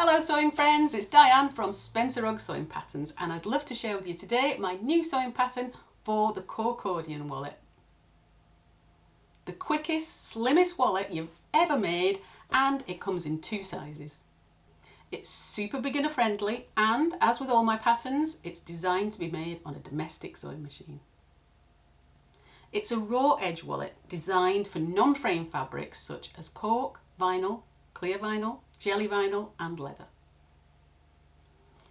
Hello sewing friends, it's Diane from Spencer Ogg Sewing Patterns, and I'd love to share with you today my new sewing pattern for the Corkordion wallet. The quickest, slimmest wallet you've ever made, and it comes in two sizes. It's super beginner friendly, and as with all my patterns, it's designed to be made on a domestic sewing machine. It's a raw edge wallet designed for non-fraying fabrics such as cork, vinyl, clear vinyl, jelly vinyl and leather.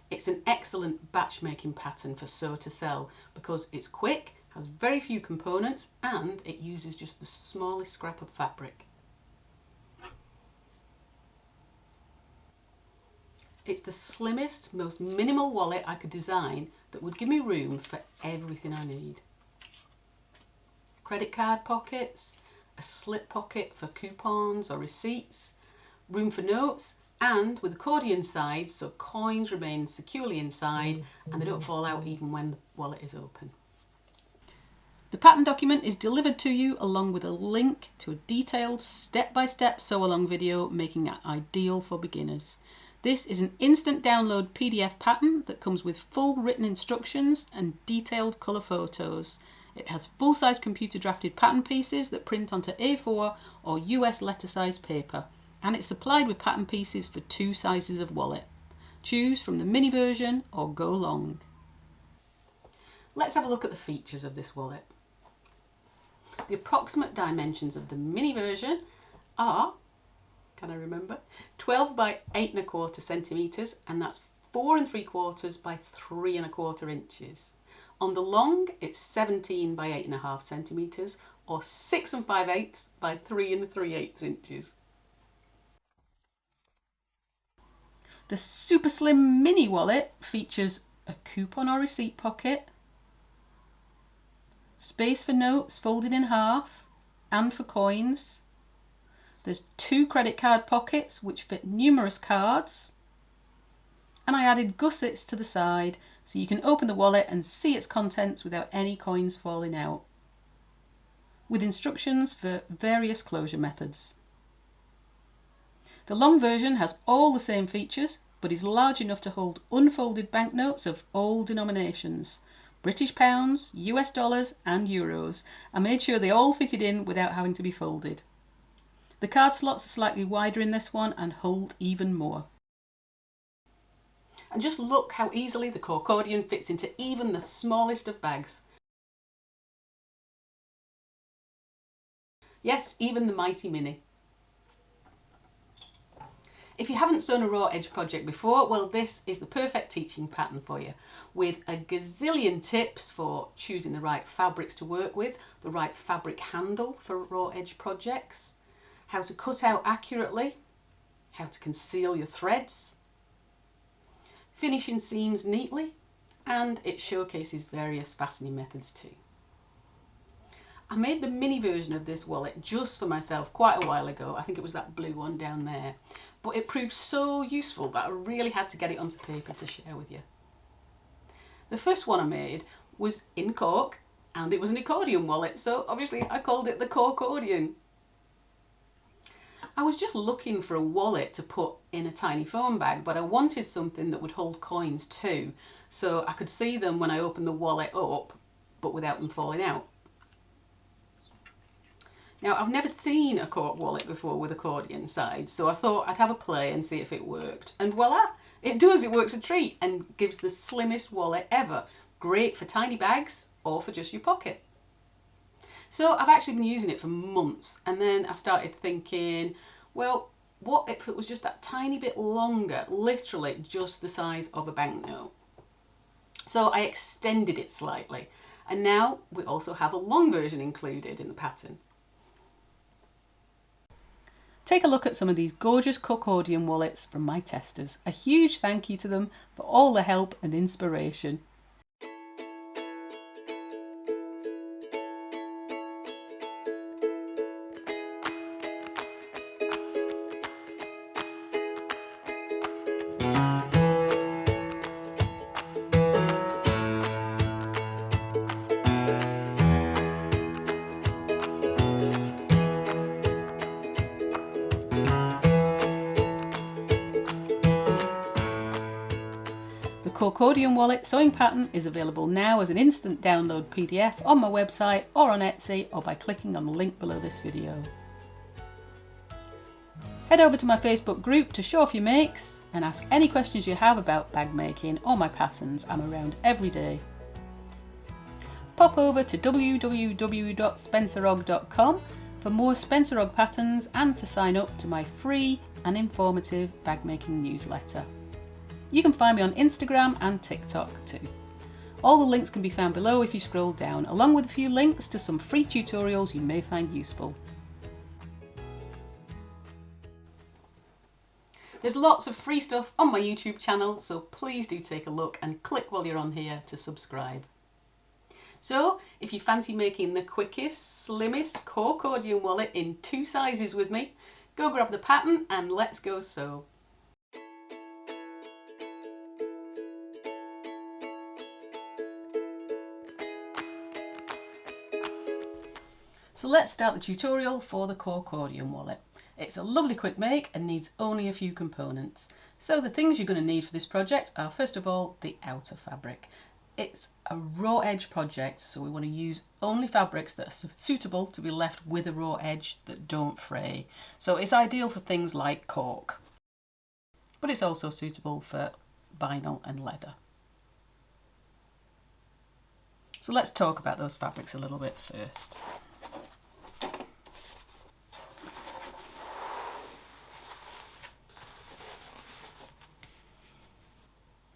It's an excellent batch making pattern for sew to sell because it's quick, has very few components and it uses just the smallest scrap of fabric. It's the slimmest, most minimal wallet I could design that would give me room for everything I need. Credit card pockets, a slip pocket for coupons or receipts, room for notes, and with accordion sides so coins remain securely inside and they don't fall out even when the wallet is open. The pattern document is delivered to you along with a link to a detailed step-by-step sew-along video making it ideal for beginners. This is an instant download PDF pattern that comes with full written instructions and detailed colour photos. It has full-size computer drafted pattern pieces that print onto A4 or US letter size paper, and it's supplied with pattern pieces for two sizes of wallet. Choose from the mini version or go long. Let's have a look at the features of this wallet. The approximate dimensions of the mini version are, can I remember, 12 by 8 1/4 centimetres, and that's 4 3/4 by 3 1/4 inches. On the long, it's 17 by 8 1/2 centimetres or 6 5/8 by 3 3/8 inches. The super slim mini wallet features a coupon or receipt pocket, space for notes folded in half and for coins. There's 2 credit card pockets which fit numerous cards, and I added gussets to the side so you can open the wallet and see its contents without any coins falling out, with instructions for various closure methods. The long version has all the same features but is large enough to hold unfolded banknotes of all denominations. British pounds, US dollars and euros. I made sure they all fitted in without having to be folded. The card slots are slightly wider in this one and hold even more. And just look how easily the Corkordion fits into even the smallest of bags. Yes, even the mighty mini. If you haven't sewn a raw edge project before, well, this is the perfect teaching pattern for you, with a gazillion tips for choosing the right fabrics to work with, the right fabric handle for raw edge projects, how to cut out accurately, how to conceal your threads, finishing seams neatly, and it showcases various fastening methods too. I made the mini version of this wallet just for myself quite a while ago. I think it was that blue one down there. But it proved so useful that I really had to get it onto paper to share with you. The first one I made was in cork and it was an accordion wallet, so obviously I called it the Corkordion. I was just looking for a wallet to put in a tiny foam bag, but I wanted something that would hold coins too, so I could see them when I opened the wallet up, but without them falling out. Now, I've never seen a cork wallet before with accordion sides, so I thought I'd have a play and see if it worked. And voila, it does, it works a treat and gives the slimmest wallet ever. Great for tiny bags or for just your pocket. So I've actually been using it for months, and then I started thinking, well, what if it was just that tiny bit longer, literally just the size of a banknote? So I extended it slightly, and now we also have a long version included in the pattern. Take a look at some of these gorgeous Corkordion wallets from my testers. A huge thank you to them for all the help and inspiration. Corkordion wallet sewing pattern is available now as an instant download PDF on my website or on Etsy or by clicking on the link below this video. Head over to my Facebook group to show off your makes and ask any questions you have about bag making or my patterns. I'm around every day. Pop over to www.spencerogg.com for more Spencer Ogg patterns and to sign up to my free and informative bag making newsletter. You can find me on Instagram and TikTok too. All the links can be found below if you scroll down, along with a few links to some free tutorials you may find useful. There's lots of free stuff on my YouTube channel, so please do take a look and click while you're on here to subscribe. So, if you fancy making the quickest, slimmest Corkordion wallet in 2 sizes with me, go grab the pattern and let's go sew. So let's start the tutorial for the Corkordion wallet. It's a lovely quick make and needs only a few components. So the things you're going to need for this project are first of all the outer fabric. It's a raw edge project, so we want to use only fabrics that are suitable to be left with a raw edge that don't fray. So it's ideal for things like cork, but it's also suitable for vinyl and leather. So let's talk about those fabrics a little bit first.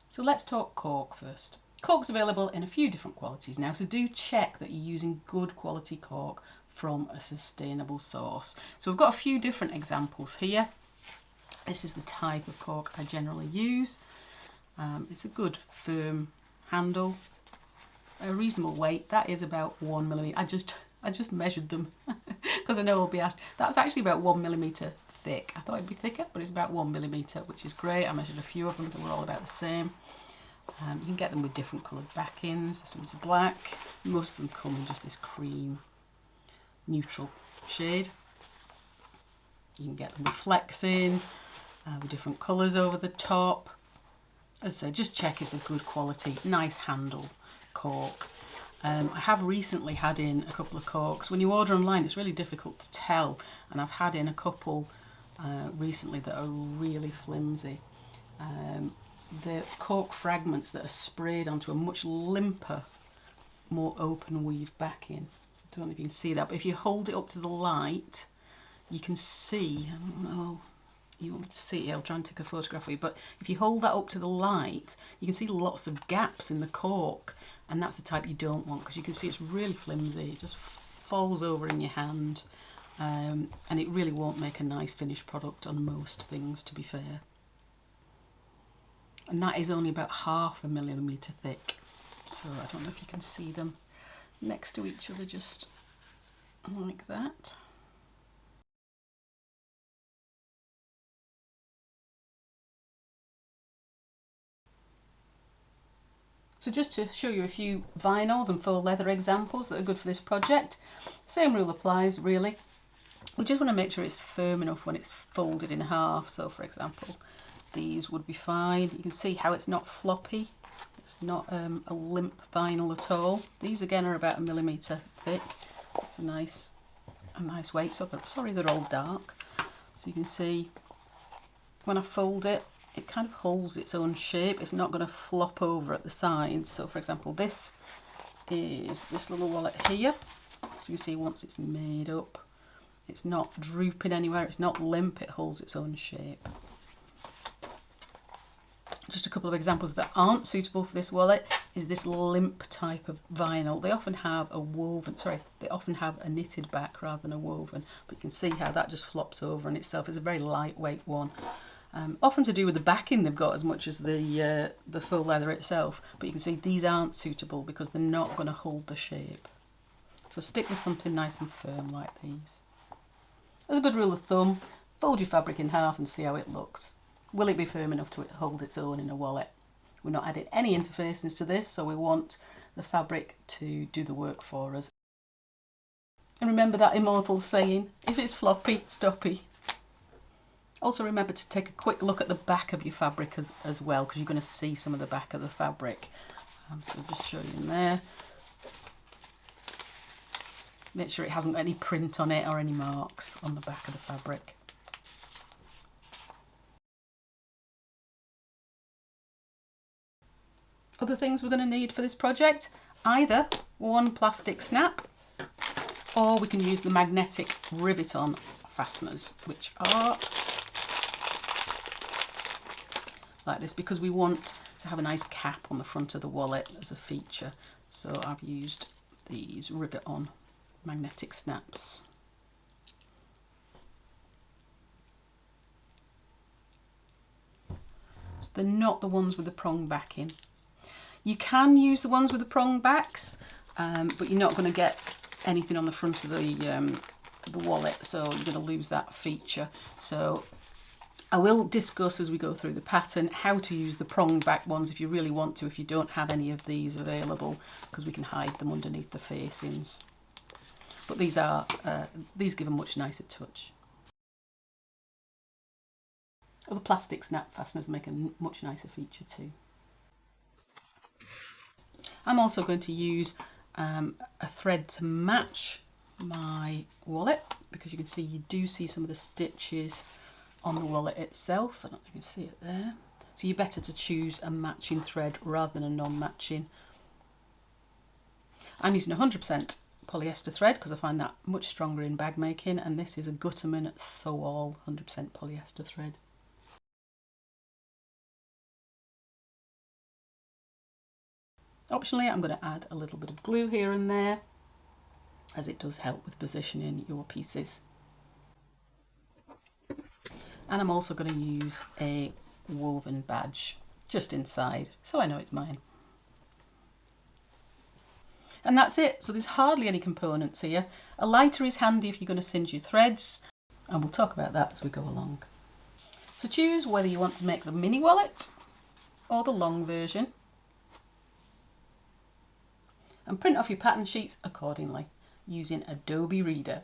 So let's talk cork first. Cork's available in a few different qualities now, so do check that you're using good quality cork from a sustainable source. So we've got a few different examples here. This is the type of cork I generally use. It's a good firm handle, a reasonable weight. That is about 1 millimetre. I just measured them because I know I'll be asked. That's actually about 1 millimetre thick. I thought it'd be thicker, but it's about 1 millimetre, which is great. I measured a few of them, they were all about the same. You can get them with different coloured backings. This one's black. Most of them come in just this cream neutral shade. You can get them with flexing, with different colours over the top. As I say, just check it's a good quality, nice handle cork. I have recently had in a couple of corks. When you order online, it's really difficult to tell, and I've had in a couple recently that are really flimsy. The cork fragments that are sprayed onto a much limper, more open weave backing. I don't know if you can see that, but if you hold it up to the light, you can see, I don't know, you want me to see it, I'll try and take a photograph for you, but if you hold that up to the light, you can see lots of gaps in the cork, and that's the type you don't want, because you can see it's really flimsy, it just falls over in your hand, and it really won't make a nice finished product on most things, to be fair. And that is only about 0.5 millimetre thick, so I don't know if you can see them next to each other just like that. So just to show you a few vinyls and faux leather examples that are good for this project, same rule applies really. We just want to make sure it's firm enough when it's folded in half. So for example, these would be fine. You can see how it's not floppy. It's not a limp vinyl at all. These again are about 1 millimetre thick. It's a nice weight. So sorry, they're all dark. So you can see when I fold it, it kind of holds its own shape. It's not going to flop over at the sides. So for example, this is this little wallet here. So you can see once it's made up, it's not drooping anywhere. It's not limp. It holds its own shape. Just a couple of examples that aren't suitable for this wallet is this limp type of vinyl. They often have a woven, they often have a knitted back rather than a woven, but you can see how that just flops over on itself. It's a very lightweight one. Often to do with the backing they've got as much as the faux leather itself, but you can see these aren't suitable because they're not going to hold the shape. So stick with something nice and firm like these. As a good rule of thumb, fold your fabric in half and see how it looks. Will it be firm enough to hold its own in a wallet? We're not adding any interfacings to this, so we want the fabric to do the work for us. And remember that immortal saying, if it's floppy, stoppy. Also remember to take a quick look at the back of your fabric as well, because you're going to see some of the back of the fabric. So I'll just show you in there. Make sure it hasn't got any print on it or any marks on the back of the fabric. Other things we're going to need for this project, either one plastic snap, or we can use the magnetic rivet-on fasteners, which are like this, because we want to have a nice cap on the front of the wallet as a feature. So I've used these rivet-on magnetic snaps. So they're not the ones with the prong backing. You can use the ones with the prong backs, but you're not going to get anything on the front of the wallet, so you're going to lose that feature. So I will discuss as we go through the pattern how to use the prong back ones if you really want to, if you don't have any of these available, because we can hide them underneath the facings. But these give a much nicer touch. Other plastic snap fasteners make a much nicer feature too. I'm also going to use a thread to match my wallet, because you can see you do see some of the stitches on the wallet itself. I don't know if you can see it there. So you're better to choose a matching thread rather than a non-matching. I'm using 100% polyester thread because I find that much stronger in bag making, and this is a Gutterman Sew-All 100% polyester thread. Optionally, I'm going to add a little bit of glue here and there, as it does help with positioning your pieces. And I'm also going to use a woven badge just inside, so I know it's mine. And that's it. So there's hardly any components here. A lighter is handy if you're going to singe your threads, and we'll talk about that as we go along. So choose whether you want to make the mini wallet or the long version, and print off your pattern sheets accordingly using Adobe Reader.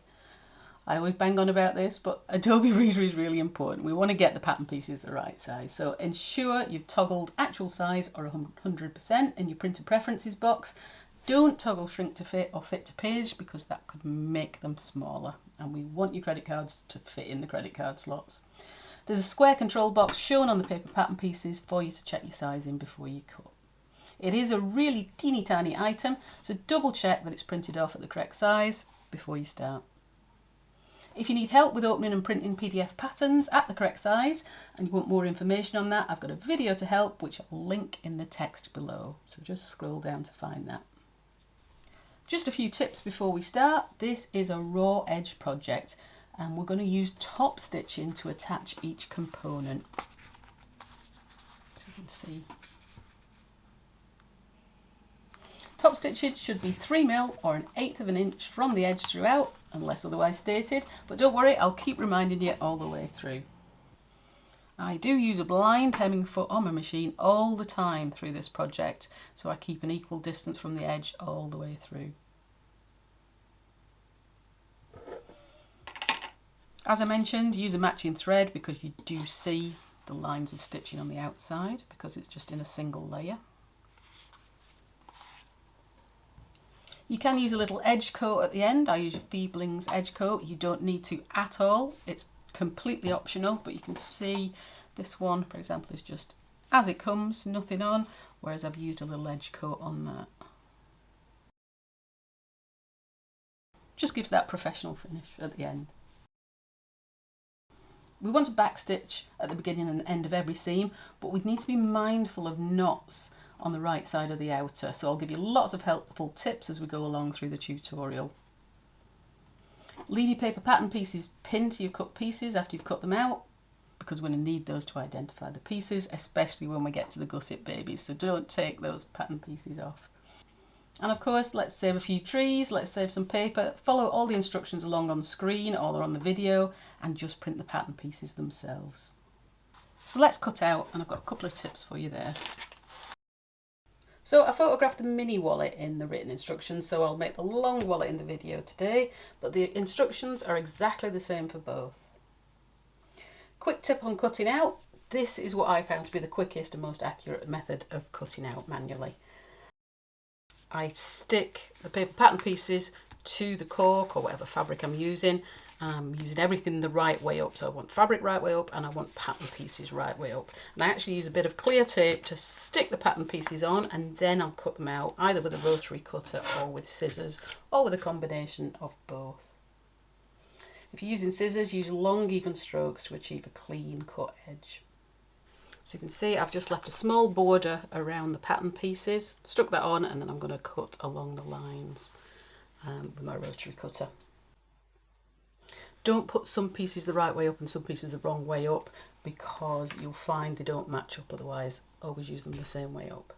I always bang on about this, but Adobe Reader is really important. We want to get the pattern pieces the right size, so ensure you've toggled actual size or 100% in your printer preferences box. Don't toggle shrink to fit or fit to page, because that could make them smaller, and we want your credit cards to fit in the credit card slots. There's a square control box shown on the paper pattern pieces for you to check your sizing before you cut. It is a really teeny tiny item, so double check that it's printed off at the correct size before you start. If you need help with opening and printing PDF patterns at the correct size and you want more information on that, I've got a video to help, which I'll link in the text below, so just scroll down to find that. Just a few tips before we start. This is a raw edge project, and we're going to use top stitching to attach each component. So you can see. Top stitching should be 3mm or 1/8 of an inch from the edge throughout, unless otherwise stated, but don't worry, I'll keep reminding you all the way through. I do use a blind hemming foot on my machine all the time through this project, so I keep an equal distance from the edge all the way through. As I mentioned, use a matching thread because you do see the lines of stitching on the outside because it's just in a single layer. You can use a little edge coat at the end. I use a Feeblings edge coat. You don't need to at all. It's completely optional, but you can see this one, for example, is just as it comes, nothing on, whereas I've used a little edge coat on that. Just gives that professional finish at the end. We want to backstitch at the beginning and end of every seam, but we need to be mindful of knots on the right side of the outer, so I'll give you lots of helpful tips as we go along through the tutorial. Leave your paper pattern pieces pinned to your cut pieces after you've cut them out, because we're going to need those to identify the pieces, especially when we get to the gusset babies, so don't take those pattern pieces off. And of course, let's save a few trees, let's save some paper, follow all the instructions along on the screen or on the video, and just print the pattern pieces themselves. So let's cut out, and I've got a couple of tips for you there. So I photographed the mini wallet in the written instructions, so I'll make the long wallet in the video today, but the instructions are exactly the same for both. Quick tip on cutting out. This is what I found to be the quickest and most accurate method of cutting out manually. I stick the paper pattern pieces to the cork or whatever fabric I'm using. I'm using everything the right way up, so I want fabric right way up and I want pattern pieces right way up. And I actually use a bit of clear tape to stick the pattern pieces on, and then I'll cut them out either with a rotary cutter or with scissors, or with a combination of both. If you're using scissors, use long even strokes to achieve a clean cut edge. So you can see I've just left a small border around the pattern pieces, stuck that on, and then I'm going to cut along the lines with my rotary cutter. Don't put some pieces the right way up and some pieces the wrong way up, because you'll find they don't match up otherwise. Always use them the same way up.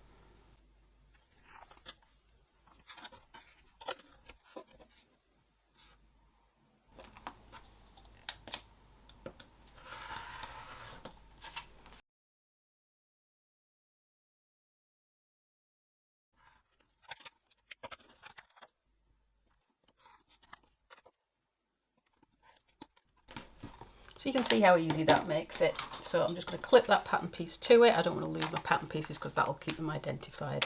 So you can see how easy that makes it. So I'm just going to clip that pattern piece to it. I don't want to lose my pattern pieces because that'll keep them identified.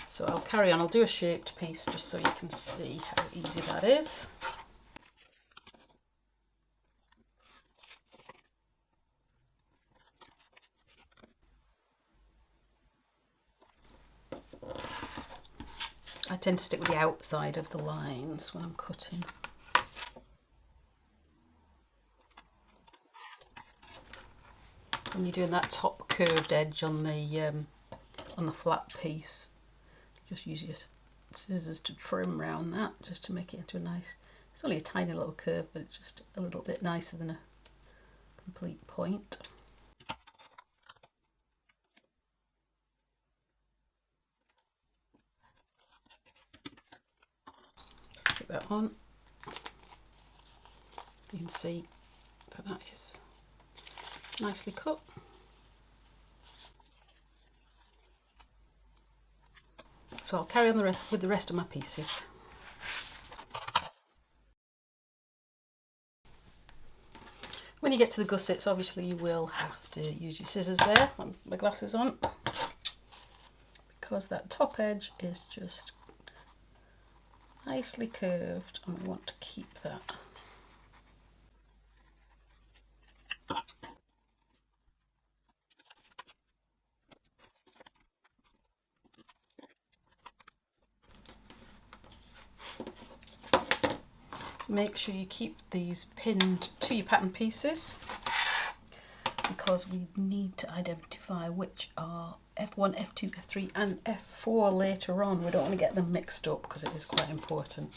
So I'll carry on. I'll do a shaped piece just so you can see how easy that is. I tend to stick with the outside of the lines when I'm cutting. When you're doing that top curved edge on the flat piece, just use your scissors to trim around that, just to make it into a nice, it's only a tiny little curve, but it's just a little bit nicer than a complete point. Put that on. You can see that that is nicely cut. So I'll carry on with the rest of my pieces. When you get to the gussets, obviously you will have to use your scissors there. I'll put my glasses on, because that top edge is just nicely curved and we want to keep that. Make sure you keep these pinned to your pattern pieces, because we need to identify which are F1, F2, F3 and F4 later on. We don't want to get them mixed up because it is quite important.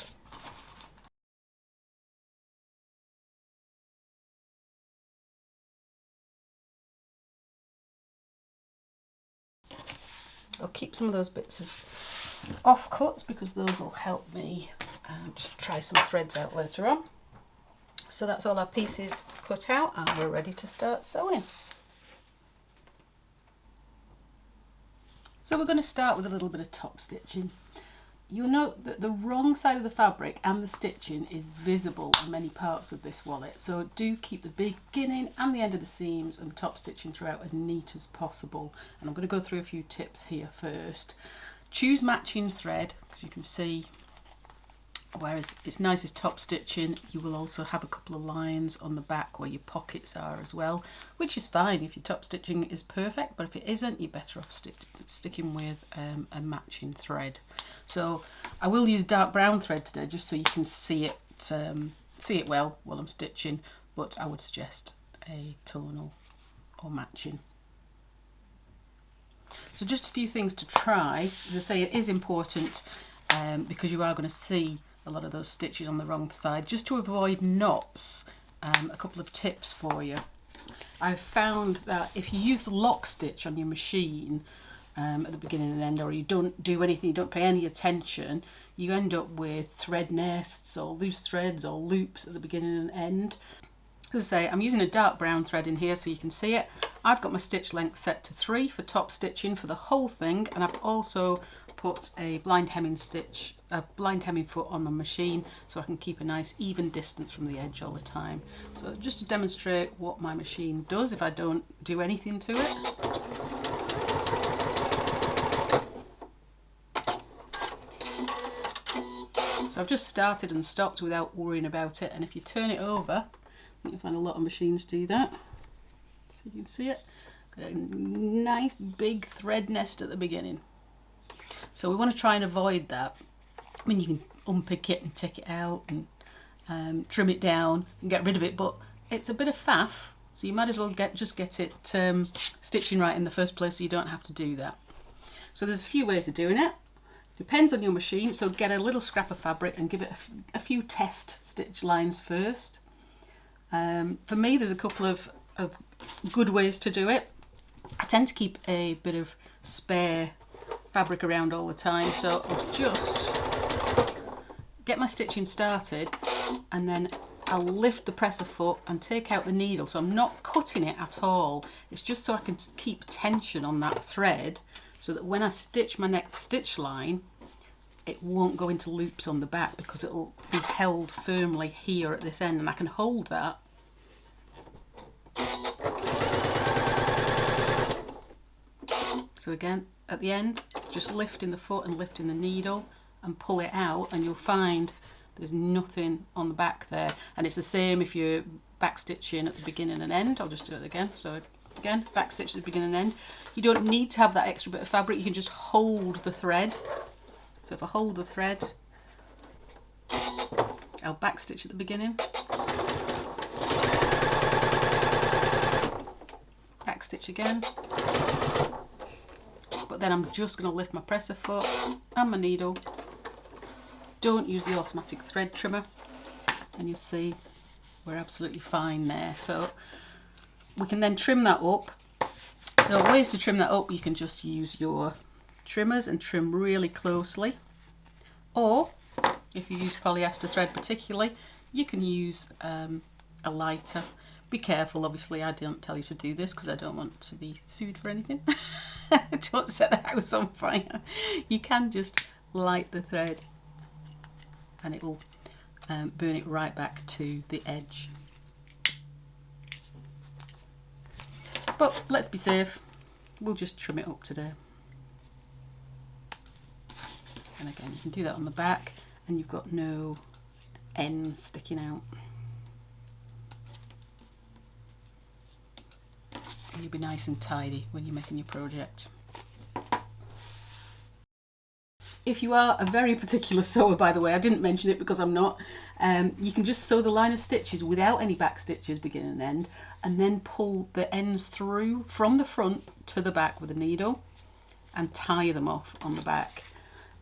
I'll keep some of those bits of offcuts because those will help me just try some threads out later on. So that's all our pieces cut out and we're ready to start sewing. So we're going to start with a little bit of top stitching. You'll note that the wrong side of the fabric and the stitching is visible on many parts of this wallet, so do keep the beginning and the end of the seams and the top stitching throughout as neat as possible. And I'm going to go through a few tips here first. Choose matching thread, because you can see whereas it's nice as top stitching, you will also have a couple of lines on the back where your pockets are as well, which is fine if your top stitching is perfect, but if it isn't, you're better off sticking with a matching thread. So I will use dark brown thread today just so you can see it well while I'm stitching, but I would suggest a tonal or matching. So just a few things to try. As I say, it is important because you are going to see a lot of those stitches on the wrong side. Just to avoid knots, a couple of tips for you. I've found that if you use the lock stitch on your machine at the beginning and end, or you don't do anything, you don't pay any attention, you end up with thread nests or loose threads or loops at the beginning and end. As I say, I'm using a dark brown thread in here so you can see it. I've got my stitch length set to 3 for top stitching for the whole thing, and I've also put a blind hemming foot on the machine so I can keep a nice even distance from the edge all the time. So just to demonstrate what my machine does if I don't do anything to it. So I've just started and stopped without worrying about it, and if you turn it over, I think you find a lot of machines do that. So you can see it. Got a nice big thread nest at the beginning. So we want to try and avoid that. I mean, you can unpick it and take it out and trim it down and get rid of it, but it's a bit of faff, so you might as well just get it stitching right in the first place so you don't have to do that. So there's a few ways of doing it. Depends on your machine, so get a little scrap of fabric and give it a few test stitch lines first. For me, there's a couple of good ways to do it. I tend to keep a bit of spare fabric around all the time, so I'll just get my stitching started and then I'll lift the presser foot and take out the needle, so I'm not cutting it at all. It's just so I can keep tension on that thread so that when I stitch my next stitch line it won't go into loops on the back because it'll be held firmly here at this end, and I can hold that. So again, at the end, just lifting the foot and lifting the needle and pull it out, and you'll find there's nothing on the back there. And it's the same if you're back stitching at the beginning and end. I'll just do it again. So again, back stitch at the beginning and end. You don't need to have that extra bit of fabric, you can just hold the thread. So if I hold the thread, I'll back stitch at the beginning, back stitch again, but then I'm just going to lift my presser foot and my needle. Don't use the automatic thread trimmer, and you'll see we're absolutely fine there. So we can then trim that up. So ways to trim that up, you can just use your trimmers and trim really closely, or if you use polyester thread particularly, you can use a lighter. Be careful, obviously I don't tell you to do this because I don't want to be sued for anything. Don't set the house on fire. You can just light the thread and it will burn it right back to the edge. But let's be safe, we'll just trim it up today. And again, you can do that on the back and you've got no ends sticking out. And you'll be nice and tidy when you're making your project. If you are a very particular sewer, by the way, I didn't mention it because I'm not, you can just sew the line of stitches without any back stitches beginning and end, and then pull the ends through from the front to the back with a needle and tie them off on the back.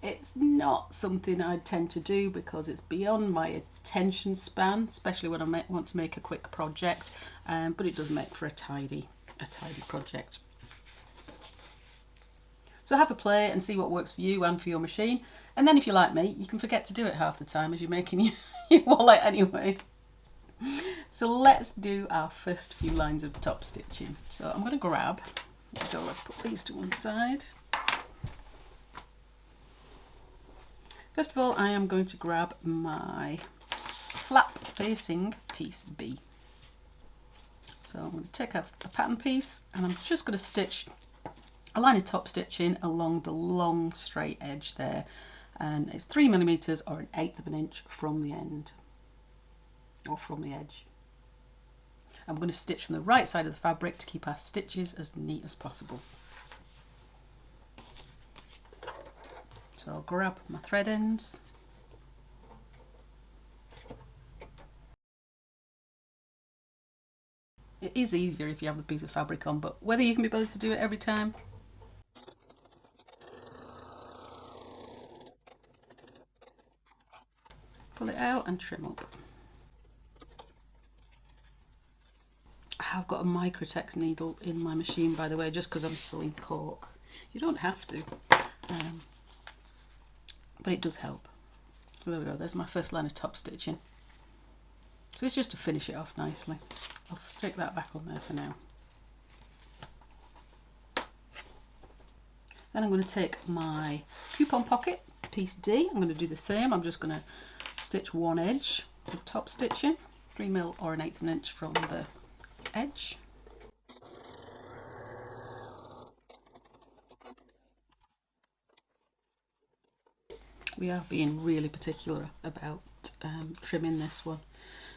It's not something I tend to do because it's beyond my attention span, especially when I want to make a quick project, but it does make for a tidy project. So have a play and see what works for you and for your machine, and then if you're like me, you can forget to do it half the time as you're making your wallet anyway. So let's do our first few lines of top stitching. So I'm going to grab, let's put these to one side. First of all, I am going to grab my flap facing piece B. So I'm going to take out a pattern piece and I'm just going to stitch a line of top stitching along the long straight edge there, and it's 3mm or 1/8 of an inch from the end or from the edge. I'm going to stitch from the right side of the fabric to keep our stitches as neat as possible. So I'll grab my thread ends. It is easier if you have the piece of fabric on, but whether you can be bothered to do it every time, pull it out and trim up. I've got a Microtex needle in my machine, by the way, just because I'm sewing cork. You don't have to, but it does help. So there we go, there's my first line of top stitching. So it's just to finish it off nicely. I'll stick that back on there for now. Then I'm going to take my coupon pocket, piece D. I'm going to do the same. I'm just going to stitch one edge with top stitching, 3mm or 1/8 inch from the edge. We are being really particular about trimming this one.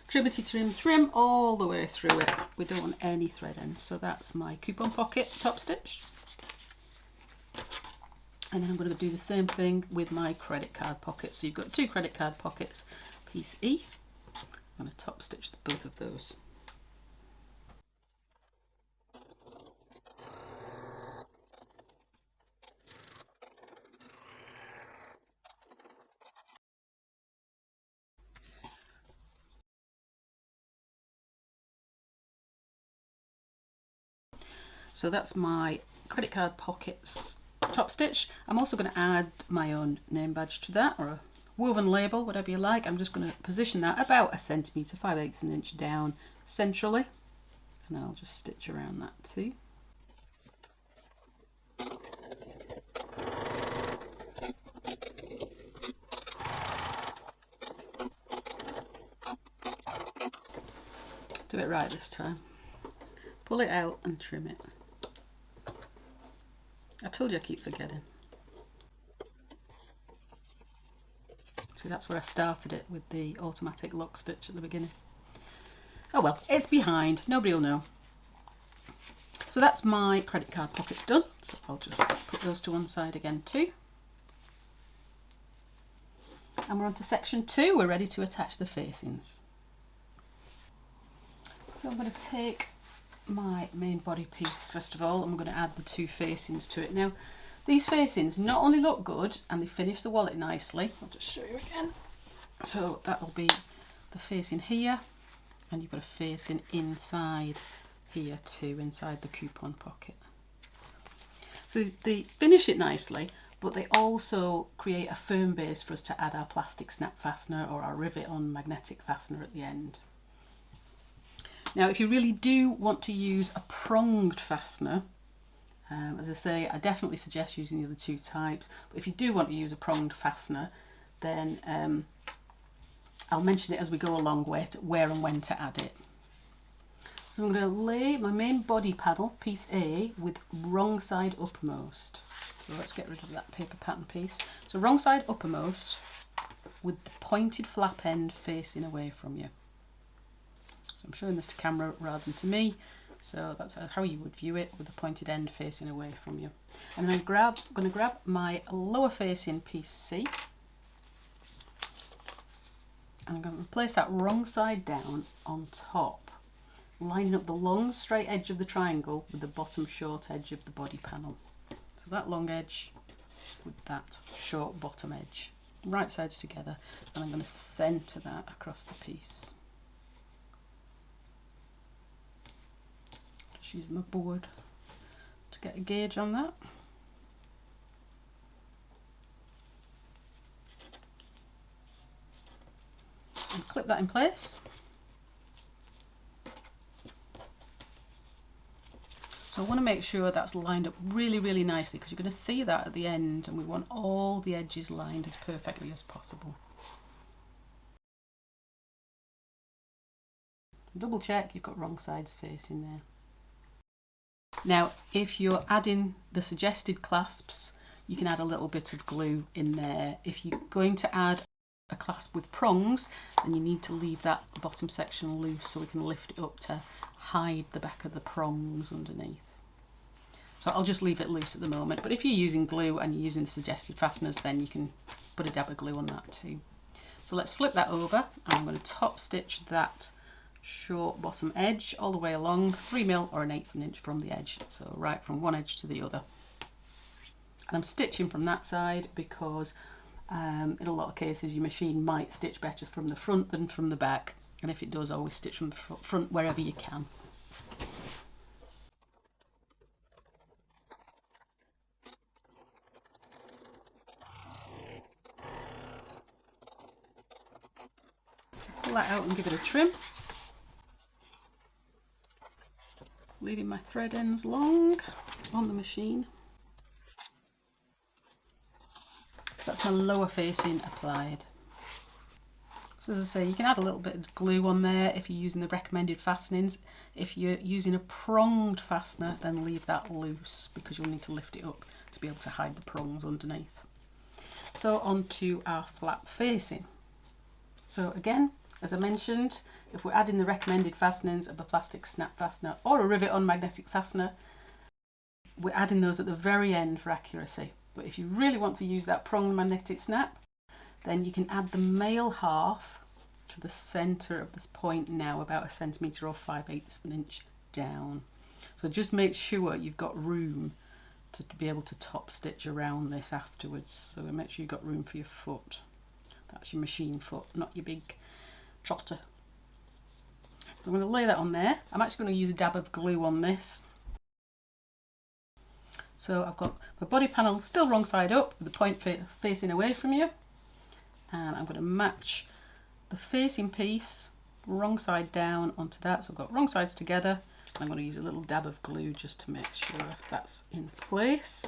Trimmity trim, trim all the way through it. We don't want any thread ends. So that's my coupon pocket top stitch. And then I'm going to do the same thing with my credit card pocket. So you've got 2 credit card pockets, piece E. I'm going to top stitch both of those. So that's my credit card pockets top stitch. I'm also going to add my own name badge to that, or a woven label, whatever you like. I'm just going to position that about 1 centimetre, 5/8 inch down centrally, and then I'll just stitch around that too. Do it right this time. Pull it out and trim it. I told you I keep forgetting. See, that's where I started it, with the automatic lock stitch at the beginning. Oh well, it's behind, nobody will know. So that's my credit card pockets done. So I'll just put those to one side again too. And we're on to section 2, we're ready to attach the facings. So I'm going to take my main body piece first of all, and I'm going to add the 2 facings to it. Now these facings not only look good and they finish the wallet nicely, I'll just show you again. So that'll be the facing here, and you've got a facing inside here too, inside the coupon pocket. So they finish it nicely, but they also create a firm base for us to add our plastic snap fastener or our rivet on magnetic fastener at the end. Now, if you really do want to use a pronged fastener, as I say, I definitely suggest using the other 2 types. But if you do want to use a pronged fastener, then I'll mention it as we go along where and when to add it. So I'm going to lay my main body panel, piece A, with wrong side uppermost. So let's get rid of that paper pattern piece. So wrong side uppermost with the pointed flap end facing away from you. So I'm showing this to camera rather than to me, so that's how you would view it, with the pointed end facing away from you. And then I'm going to grab my lower facing piece C, and I'm going to place that wrong side down on top, lining up the long straight edge of the triangle with the bottom short edge of the body panel. So that long edge with that short bottom edge, right sides together, and I'm going to centre that across the piece. Use my board to get a gauge on that. And clip that in place. So I want to make sure that's lined up really, really nicely, because you're going to see that at the end, and we want all the edges lined as perfectly as possible. Double check you've got wrong sides facing there. Now, if you're adding the suggested clasps, you can add a little bit of glue in there. If you're going to add a clasp with prongs, then you need to leave that bottom section loose so we can lift it up to hide the back of the prongs underneath. So I'll just leave it loose at the moment, but if you're using glue and you're using the suggested fasteners, then you can put a dab of glue on that too. So let's flip that over, and I'm going to top stitch that short bottom edge all the way along, 3mm or 1/8 inch from the edge, so right from one edge to the other. And I'm stitching from that side because in a lot of cases your machine might stitch better from the front than from the back, and if it does, always stitch from the front wherever you can. Pull that out and give it a trim, leaving my thread ends long on the machine. that's my lower facing applied. So as I say, you can add a little bit of glue on there if you're using the recommended fastenings. If you're using a pronged fastener, then leave that loose because you'll need to lift it up to be able to hide the prongs underneath. So on to our flap facing. So again, as I mentioned, if we're adding the recommended fastenings of a plastic snap fastener or a rivet on magnetic fastener, we're adding those at the very end for accuracy. But if you really want to use that pronged magnetic snap, then you can add the male half to the centre of this point now, about 1 centimetre or 5/8 of an inch down. So just make sure you've got room to be able to top stitch around this afterwards. So make sure you've got room for your foot. That's your machine foot, not your big trotter. So I'm going to lay that on there. I'm actually going to use a dab of glue on this. So I've got my body panel still wrong side up with the point facing away from you. And I'm going to match the facing piece wrong side down onto that. So I've got wrong sides together. And I'm going to use a little dab of glue just to make sure that's in place.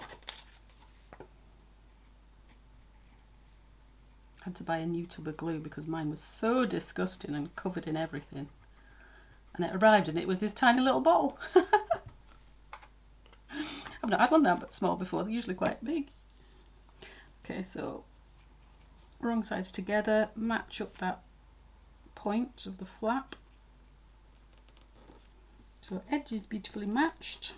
I had to buy a new tub of glue because mine was so disgusting and covered in everything. And it arrived and it was this tiny little bottle. I've not had one that small before, they're usually quite big. Okay, so wrong sides together, match up that point of the flap. So edge is beautifully matched.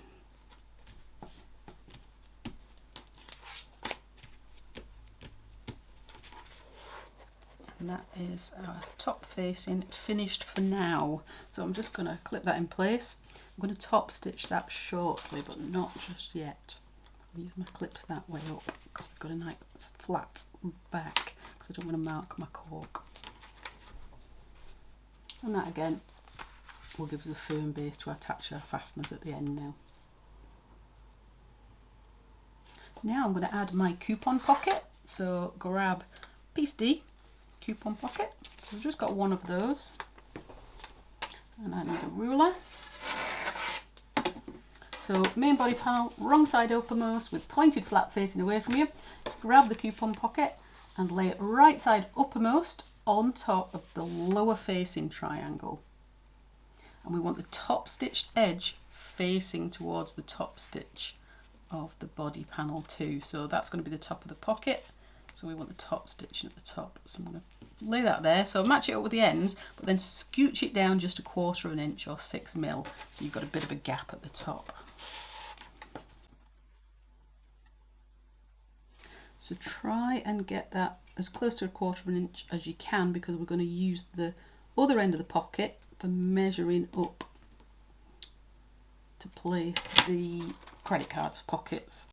And that is our top facing finished for now. So I'm just going to clip that in place. I'm going to top stitch that shortly, but not just yet. I'll use my clips that way up because they've got a nice flat back because I don't want to mark my cork. And that again will give us a firm base to attach our fasteners at the end now. Now I'm going to add my coupon pocket. So grab piece D, coupon pocket. So I've just got one of those. And I need a ruler. So main body panel, wrong side uppermost with pointed flap facing away from you. Grab the coupon pocket and lay it right side uppermost on top of the lower facing triangle. And we want the top stitched edge facing towards the top stitch of the body panel too. So that's going to be the top of the pocket. So we want the top stitching at the top. So I'm going to lay that there. So match it up with the ends, but then scooch it down just 1/4 inch or 6 mil. So you've got a bit of a gap at the top. So try and get that as close to 1/4 inch as you can because we're going to use the other end of the pocket for measuring up to place the credit card pockets.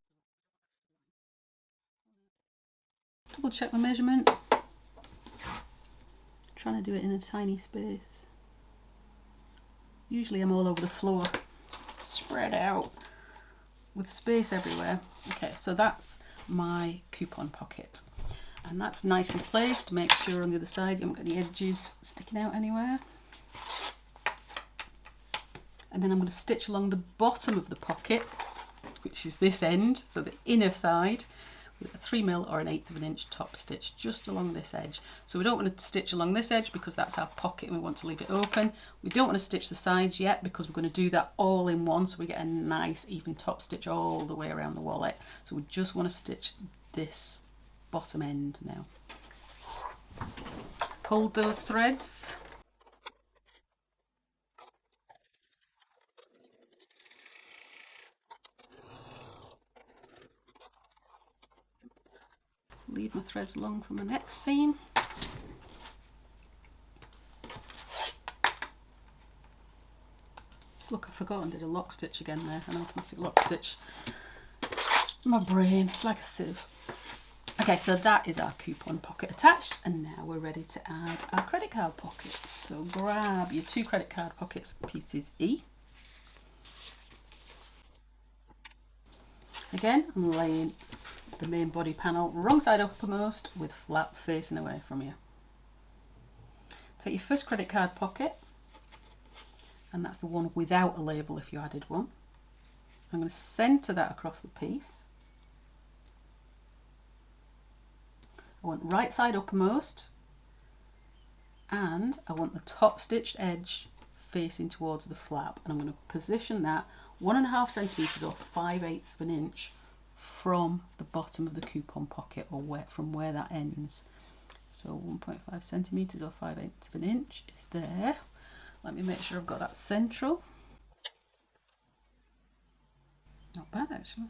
Double check my measurement. Trying to do it in a tiny space. Usually I'm all over the floor, spread out with space everywhere. Okay, so that's my coupon pocket. And that's nicely placed. Make sure on the other side you haven't got any edges sticking out anywhere. And then I'm going to stitch along the bottom of the pocket, which is this end, so the inner side, with a 3 mil or 1/8 inch top stitch just along this edge. So we don't want to stitch along this edge because that's our pocket and we want to leave it open. We don't want to stitch the sides yet because we're going to do that all in one so we get a nice even top stitch all the way around the wallet. So we just want to stitch this bottom end now. Pull those threads. Leave my threads long for my next seam. Look, I forgot and did a lock stitch again there, an automatic lock stitch. My brain, it's like a sieve. Okay, so that is our coupon pocket attached, and now we're ready to add our credit card pockets. So grab your 2 credit card pockets, pieces E. Again, I'm laying the main body panel wrong side uppermost with flap facing away from you. Take your first credit card pocket, and that's the one without a label if you added one. I'm going to centre that across the piece. I want right side uppermost, and I want the top stitched edge facing towards the flap, and I'm going to position that 1.5 centimeters or 5/8 of an inch from the bottom of the coupon pocket, or from where that ends. So 1.5 centimeters or 5/8 of an inch is there. Let me make sure I've got that central. Not bad actually.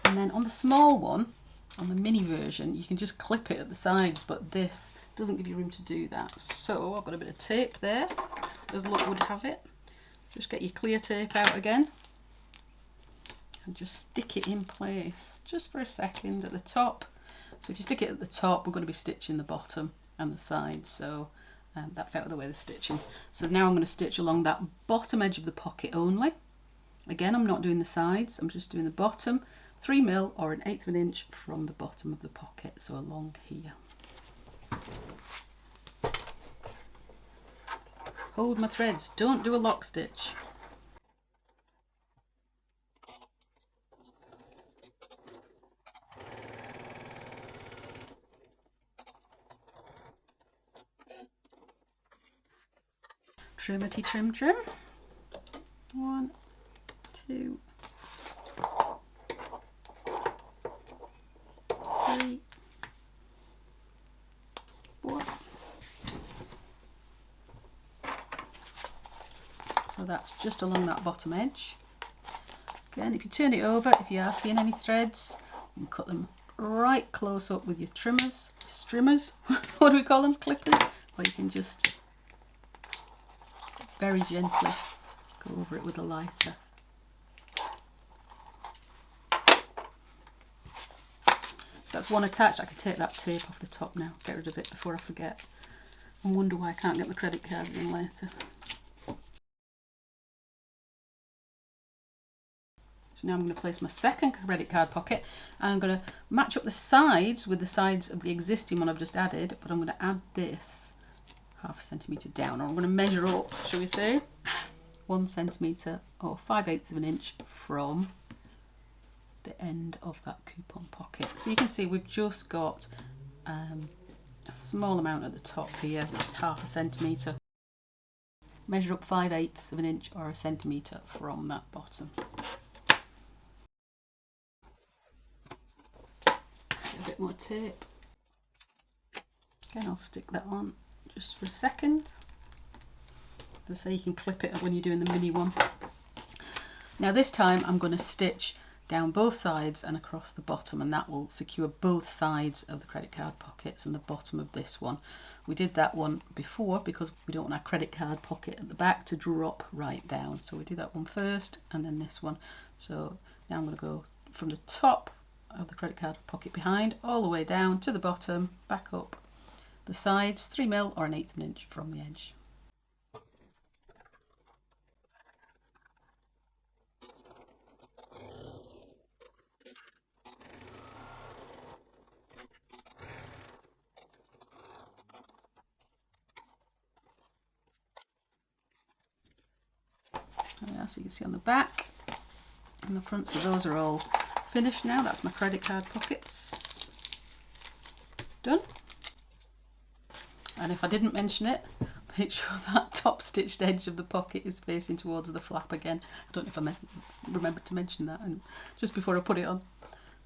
And then on the small one, on the mini version, you can just clip it at the sides, but this doesn't give you room to do that. So I've got a bit of tape there, as luck would have it. Just get your clear tape out again and just stick it in place just for a second at the top. So if you stick it at the top, we're going to be stitching the bottom and the sides, so that's out of the way of the stitching. So now I'm going to stitch along that bottom edge of the pocket only. Again, I'm not doing the sides, I'm just doing the bottom, 3mm or 1/8 of an inch from the bottom of the pocket, so along here. Hold my threads, don't do a lock stitch. Trimity trim trim. 1, 2, 3, 4. So that's just along that bottom edge. Again, if you turn it over, if you are seeing any threads, you can cut them right close up with your trimmers, what do we call them, clippers, or you can just very gently go over it with a lighter. So that's one attached. I can take that tape off the top now, get rid of it before I forget and wonder why I can't get my credit card in later. So now I'm going to place my second credit card pocket, and I'm going to match up the sides with the sides of the existing one I've just added, but I'm going to add this 1/2 centimetre down, or I'm going to measure up, shall we say, 1 centimetre or 5/8 of an inch from the end of that coupon pocket. So you can see we've just got a small amount at the top here, which is 1/2 centimetre. Measure up 5/8 of an inch or 1 centimetre from that bottom. Get a bit more tape. Again, I'll stick that on just for a second. As I say, you can clip it when you're doing the mini one. Now this time I'm going to stitch down both sides and across the bottom, and that will secure both sides of the credit card pockets and the bottom of this one. We did that one before because we don't want our credit card pocket at the back to drop right down. So we do that one first and then this one. So now I'm going to go from the top of the credit card pocket behind all the way down to the bottom, back up the sides, 3mm or 1/8 of an inch from the edge. So you can see on the back and the front, so those are all finished now. That's my credit card pockets done. And if I didn't mention it, make sure that top stitched edge of the pocket is facing towards the flap again. I don't know if I remembered to mention that just before I put it on,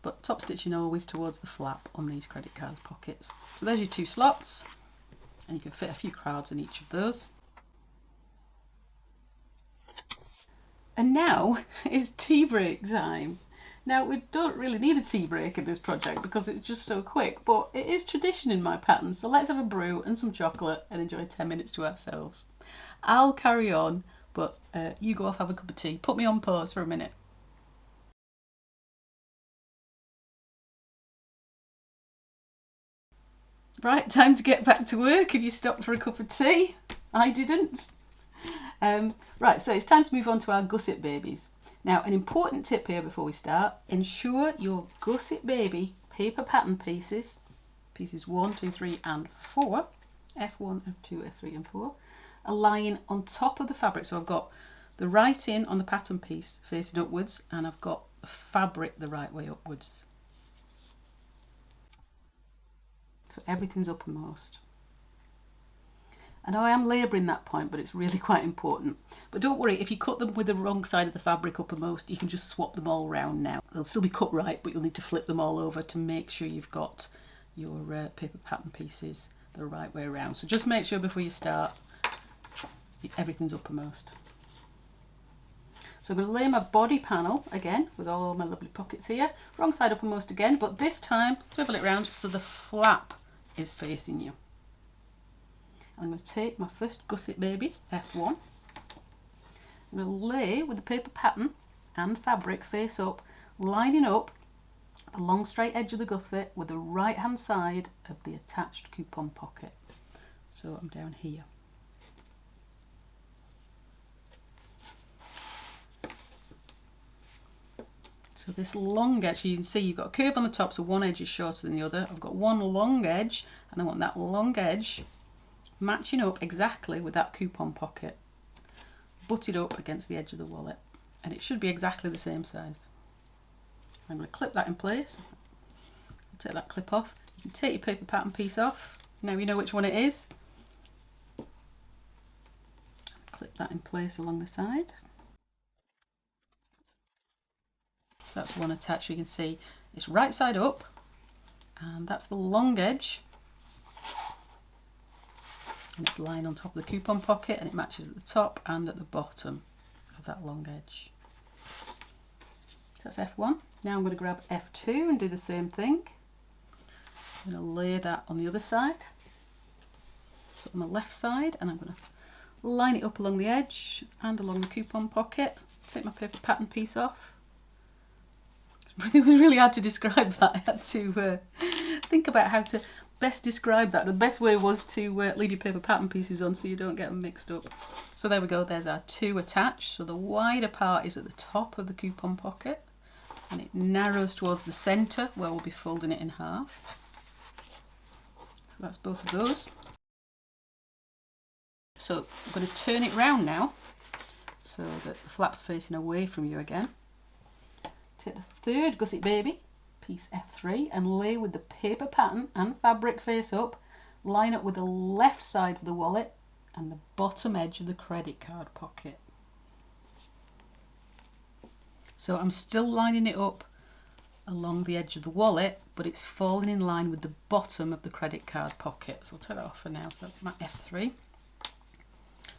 but top stitching always towards the flap on these credit card pockets. So there's your 2 slots, and you can fit a few cards in each of those. And now it's tea break time. Now we don't really need a tea break in this project because it's just so quick, but it is tradition in my pattern, so let's have a brew and some chocolate and enjoy 10 minutes to ourselves. I'll carry on, but you go off, have a cup of tea. Put me on pause for a minute. Right, time to get back to work. Have you stopped for a cup of tea? I didn't. Right, so it's time to move on to our gusset babies. Now, an important tip here before we start: ensure your gusset baby paper pattern pieces 1, 2, 3 and 4, F1, F2, F3 and 4, are lying on top of the fabric. So I've got the writing on the pattern piece facing upwards, and I've got the fabric the right way upwards. So everything's uppermost. I know I am labouring that point, but it's really quite important. But don't worry, if you cut them with the wrong side of the fabric uppermost, you can just swap them all round now. They'll still be cut right, but you'll need to flip them all over to make sure you've got your paper pattern pieces the right way around. So just make sure before you start, everything's uppermost. So I'm going to lay my body panel again with all my lovely pockets here. Wrong side uppermost again, but this time swivel it round so the flap is facing you. I'm going to take my first Gusset baby, F1. I'm going to lay with the paper pattern and fabric face up, lining up the long straight edge of the gusset with the right hand side of the attached coupon pocket. So I'm down here. So this long edge, you can see you've got a curve on the top, so one edge is shorter than the other. I've got one long edge, and I want that long edge matching up exactly with that coupon pocket, butted up against the edge of the wallet, and it should be exactly the same size. I'm going to clip that in place. I'll take that clip off. You can take your paper pattern piece off. Now you know which one it is. Clip that in place along the side. So that's one attached. You can see it's right side up, and that's the long edge, and it's lying on top of the coupon pocket, and it matches at the top and at the bottom of that long edge. So that's F1. Now I'm going to grab F2 and do the same thing. I'm going to lay that on the other side, so on the left side, and I'm going to line it up along the edge and along the coupon pocket. Take my paper pattern piece off. It was really hard to describe that. I had to think about how to best describe that. The best way was to leave your paper pattern pieces on so you don't get them mixed up. So there we go, there's our two attached. So the wider part is at the top of the coupon pocket, and it narrows towards the centre where we'll be folding it in half. So that's both of those. So I'm going to turn it round now so that the flap's facing away from you again. Take the third Gusset baby, piece F3, and lay with the paper pattern and fabric face up, line up with the left side of the wallet and the bottom edge of the credit card pocket. So I'm still lining it up along the edge of the wallet, but it's falling in line with the bottom of the credit card pocket. So I'll take that off for now. So that's my F3.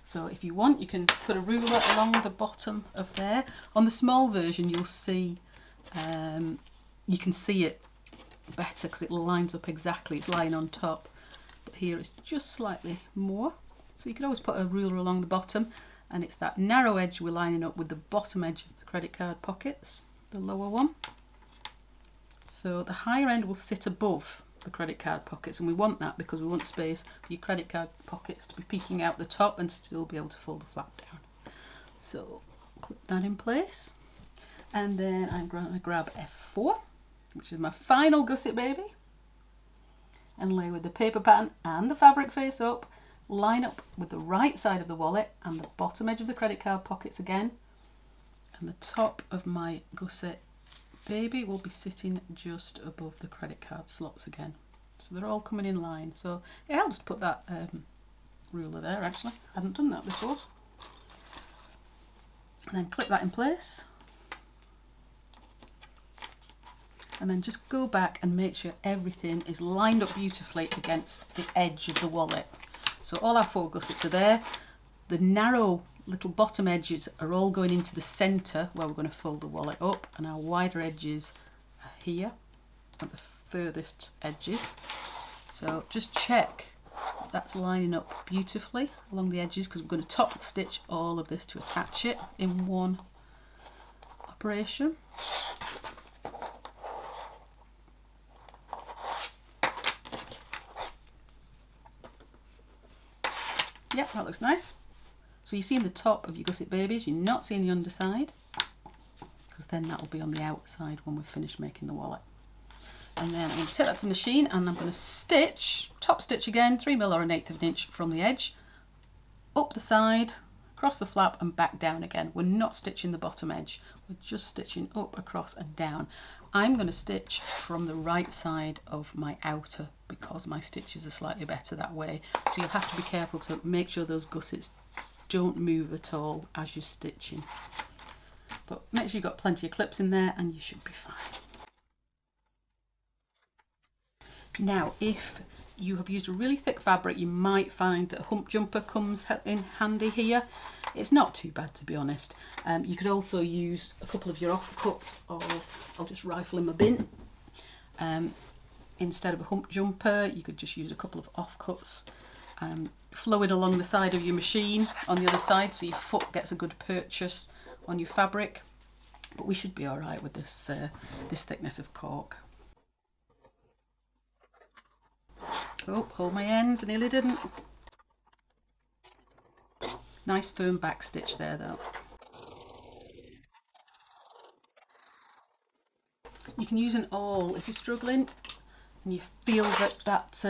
So if you want, you can put a ruler along the bottom of there. On the small version, you'll see, you can see it better because it lines up exactly. It's lying on top, but here it's just slightly more. So you can always put a ruler along the bottom, and it's that narrow edge we're lining up with the bottom edge of the credit card pockets, the lower one. So the higher end will sit above the credit card pockets, and we want that because we want space for your credit card pockets to be peeking out the top and still be able to fold the flap down. So clip that in place, and then I'm going to grab F4, which is my final Gusset baby, and lay with the paper pattern and the fabric face up, line up with the right side of the wallet and the bottom edge of the credit card pockets again, and the top of my Gusset baby will be sitting just above the credit card slots again. So they're all coming in line. So it helps to put that ruler there actually. I hadn't done that before. And then clip that in place. And then just go back and make sure everything is lined up beautifully against the edge of the wallet. So all our four gussets are there. The narrow little bottom edges are all going into the centre where we're going to fold the wallet up, and our wider edges are here at the furthest edges. So just check that's lining up beautifully along the edges, because we're going to top stitch all of this to attach it in one operation. Yep, that looks nice. So you're seeing the top of your Gusset babies, you're not seeing the underside, because then that will be on the outside when we've finished making the wallet. And then I'm going to take that to the machine, and I'm going to stitch, top stitch again, 3mm or 1/8 of an inch from the edge, up the side, across the flap and back down again. We're not stitching the bottom edge, we're just stitching up, across and down. I'm going to stitch from the right side of my outer because my stitches are slightly better that way. So you'll have to be careful to make sure those gussets don't move at all as you're stitching. But make sure you've got plenty of clips in there and you should be fine. Now, if you have used a really thick fabric, you might find that a hump jumper comes in handy here. It's not too bad, to be honest. You could also use a couple of your offcuts, or I'll just rifle in my bin. Instead of a hump jumper, you could just use a couple of offcuts. Flow it along the side of your machine on the other side so your foot gets a good purchase on your fabric. But we should be all right with this, this thickness of cork. Oh, hold my ends, I nearly didn't. Nice firm back stitch there though. You can use an awl if you're struggling and you feel that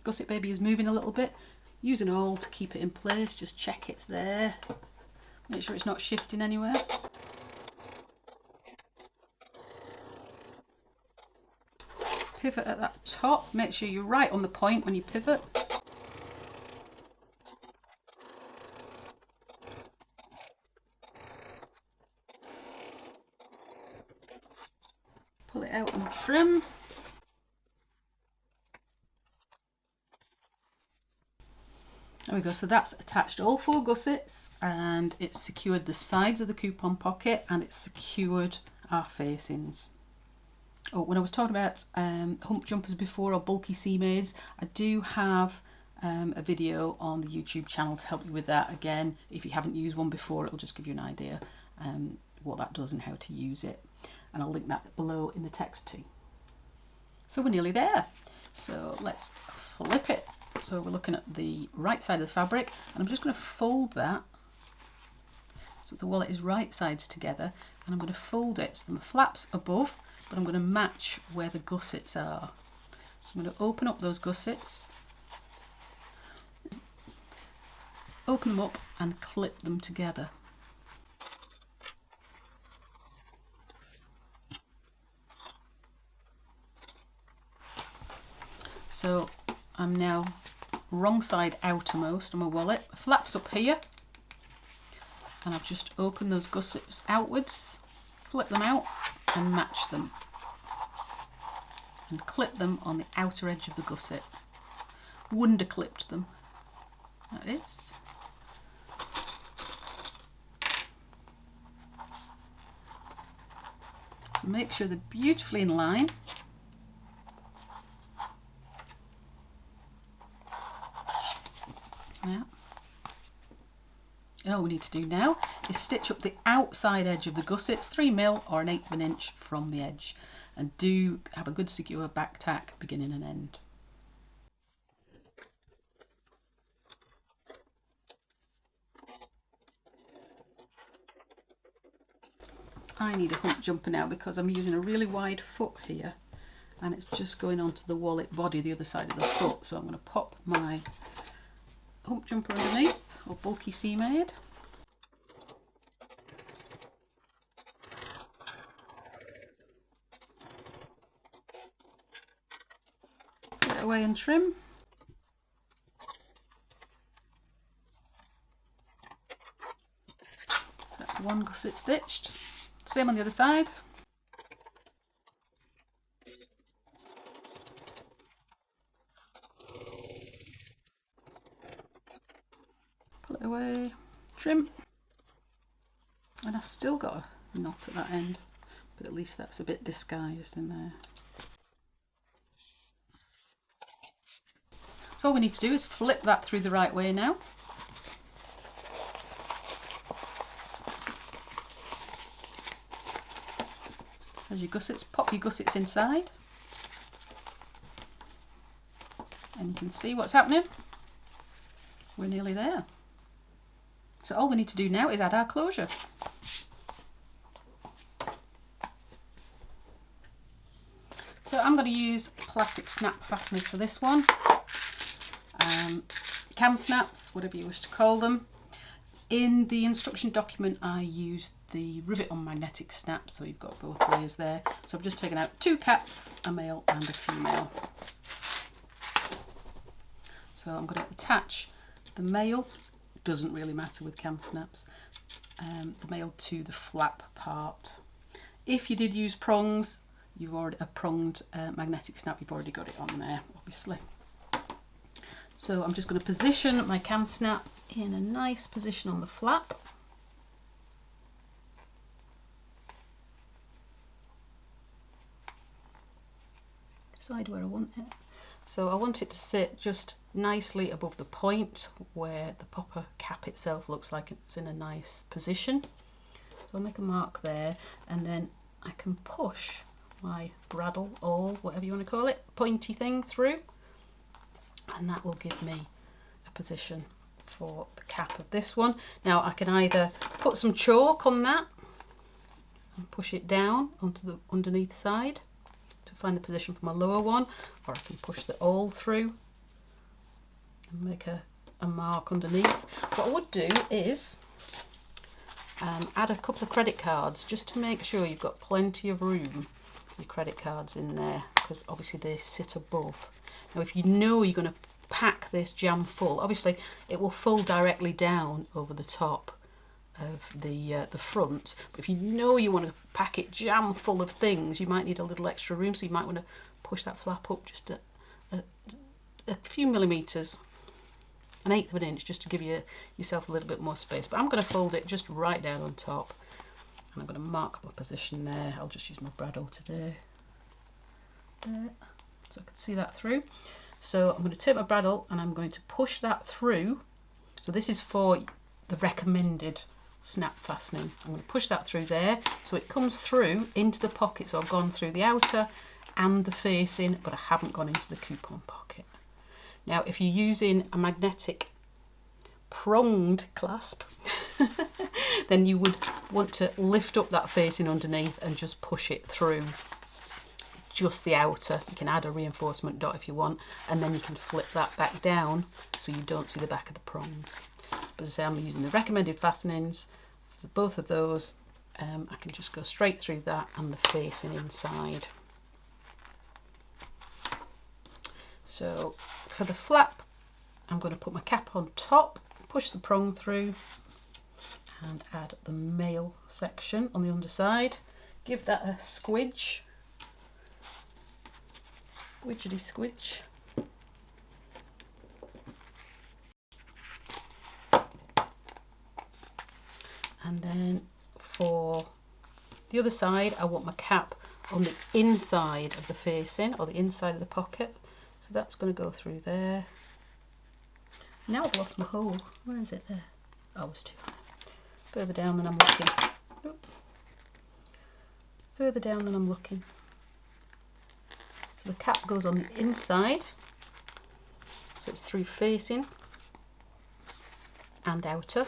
gusset baby is moving a little bit. Use an awl to keep it in place, just check it's there. Make sure it's not shifting anywhere. Pivot at that top, make sure you're right on the point when you pivot. Pull it out and trim. There we go, so that's attached all 4 gussets and it's secured the sides of the coupon pocket and it's secured our facings. Oh, when I was talking about hump jumpers before, or bulky seamades, I do have a video on the YouTube channel to help you with that. Again, if you haven't used one before, it'll just give you an idea what that does and how to use it. And I'll link that below in the text too. So we're nearly there. So let's flip it. So we're looking at the right side of the fabric, and I'm just going to fold that so the wallet is right sides together, and I'm going to fold it so the flaps above, but I'm going to match where the gussets are. So I'm going to open up those gussets, open them up and clip them together. So I'm now wrong side outermost on my wallet, flaps up here, and I've just opened those gussets outwards, flip them out and match them and clip them on the outer edge of the gusset. Wonderclipped them. That is. So make sure they're beautifully in line. Yeah. And all we need to do now is stitch up the outside edge of the gussets, 3mm or 1/8 of an inch from the edge, and do have a good secure back tack beginning and end. I need a hump jumper now because I'm using a really wide foot here and it's just going onto the wallet body, the other side of the foot. So I'm going to pop my hump jumper underneath, or bulky seamade. Put it away and trim. That's one gusset stitched. Same on the other side. Pull it away, trim. And I've still got a knot at that end, but at least that's a bit disguised in there. So all we need to do is flip that through the right way now. So as your gussets, pop your gussets inside and you can see what's happening. We're nearly there. So all we need to do now is add our closure. So I'm going to use plastic snap fasteners for this one. Cam snaps, whatever you wish to call them. In the instruction document I used the rivet on magnetic snaps, so you've got both layers there. So I've just taken out 2 caps, a male and a female. So I'm going to attach the male, doesn't really matter with cam snaps, the male to the flap part. If you did use prongs, you've already a pronged magnetic snap, you've already got it on there, obviously. So I'm just going to position my cam snap in a nice position on the flap. Decide where I want it. So I want it to sit just nicely above the point where the popper cap itself looks like it's in a nice position. So I'll make a mark there, and then I can push my bradawl, awl, whatever you want to call it, pointy thing through, and that will give me a position for the cap of this one. Now I can either put some chalk on that and push it down onto the underneath side to find the position for my lower one, or I can push the awl through and make a mark underneath. What I would do is add a couple of credit cards just to make sure you've got plenty of room for your credit cards in there, because obviously they sit above. Now if you know you're going to pack this jam full, obviously it will fold directly down over the top of the front, but if you know you want to pack it jam full of things, you might need a little extra room, so you might want to push that flap up just a few millimeters, 1/8 of an inch, just to give yourself a little bit more space. But I'm going to fold it just right down on top, and I'm going to mark my position there. I'll just use my bradawl today, so I can see that through. So I'm going to take my bradawl and I'm going to push that through. So this is for the recommended snap fastening. I'm going to push that through there so it comes through into the pocket. So I've gone through the outer and the facing, but I haven't gone into the coupon pocket. Now if you're using a magnetic pronged clasp, then you would want to lift up that facing underneath and just push it through just the outer. You can add a reinforcement dot if you want, and then you can flip that back down so you don't see the back of the prongs. But as I say, I'm using the recommended fastenings for both of those. I can just go straight through that and the facing inside. So for the flap, I'm going to put my cap on top, push the prong through, and add the male section on the underside. Give that a squidge. Squidgety squidge. And then for the other side, I want my cap on the inside of the facing, or the inside of the pocket. So that's going to go through there. Now I've lost my hole. Where is it? There. Oh, it was too high. Further down than I'm looking. Oop. Further down than I'm looking. So the cap goes on the inside, so it's through facing and outer.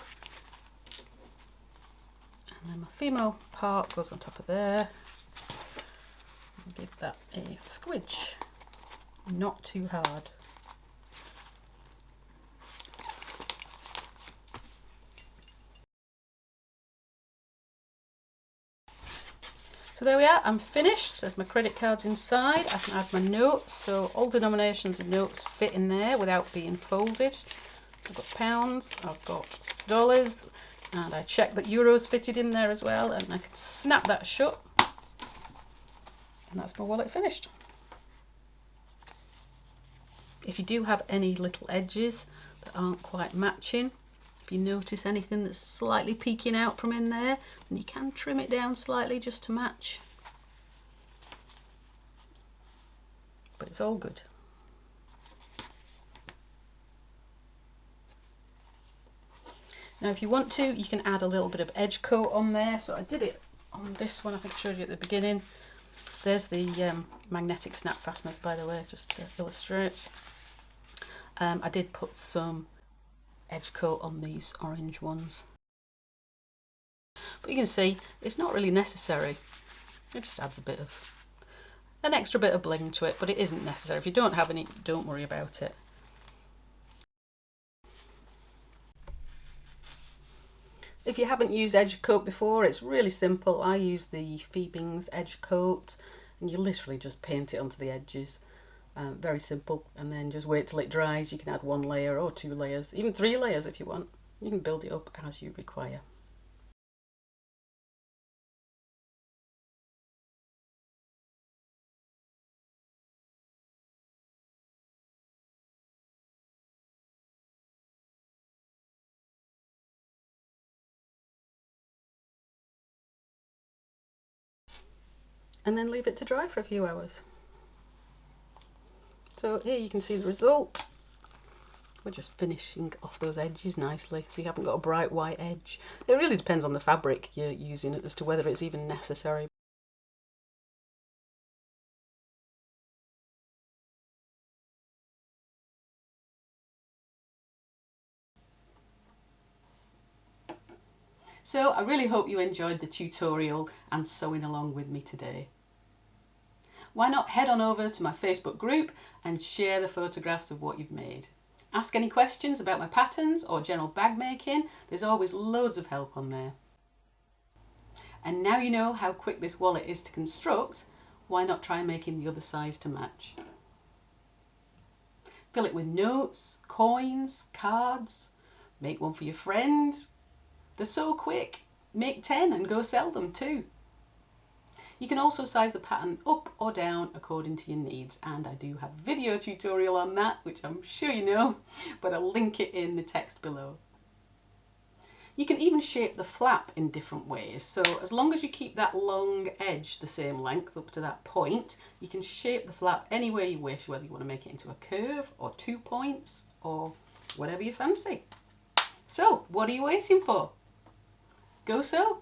And then my female part goes on top of there. And give that a squidge, not too hard. So there we are, I'm finished. There's my credit cards inside. I can add my notes, so all denominations of notes fit in there without being folded. I've got pounds, I've got dollars, and I checked that euros fitted in there as well, and I can snap that shut. And that's my wallet finished. If you do have any little edges that aren't quite matching, if you notice anything that's slightly peeking out from in there, then you can trim it down slightly just to match. But it's all good. Now if you want to, you can add a little bit of edge coat on there. So I did it on this one, I think I showed you at the beginning. There's the magnetic snap fasteners, by the way, just to illustrate. I did put some edge coat on these orange ones, but you can see it's not really necessary. It just adds an extra bit of bling to it, but it isn't necessary. If you don't have any, don't worry about it. If you haven't used Edgecoat before, it's really simple. I use the Phoebing's Edgecoat, and you literally just paint it onto the edges. Very simple, and then just wait till it dries. You can add 1 layer or 2 layers, even 3 layers if you want. You can build it up as you require. And then leave it to dry for a few hours. So here you can see the result. We're just finishing off those edges nicely, so you haven't got a bright white edge. It really depends on the fabric you're using as to whether it's even necessary. So I really hope you enjoyed the tutorial and sewing along with me today. Why not head on over to my Facebook group and share the photographs of what you've made. Ask any questions about my patterns or general bag making. There's always loads of help on there. And now you know how quick this wallet is to construct, why not try making the other size to match? Fill it with notes, coins, cards, make one for your friend. They're so quick. Make 10 and go sell them too. You can also size the pattern up or down according to your needs, and I do have a video tutorial on that, which I'm sure you know, but I'll link it in the text below. You can even shape the flap in different ways, so as long as you keep that long edge the same length up to that point, you can shape the flap any way you wish, whether you want to make it into a curve or 2 points or whatever you fancy. So what are you waiting for? Go sew!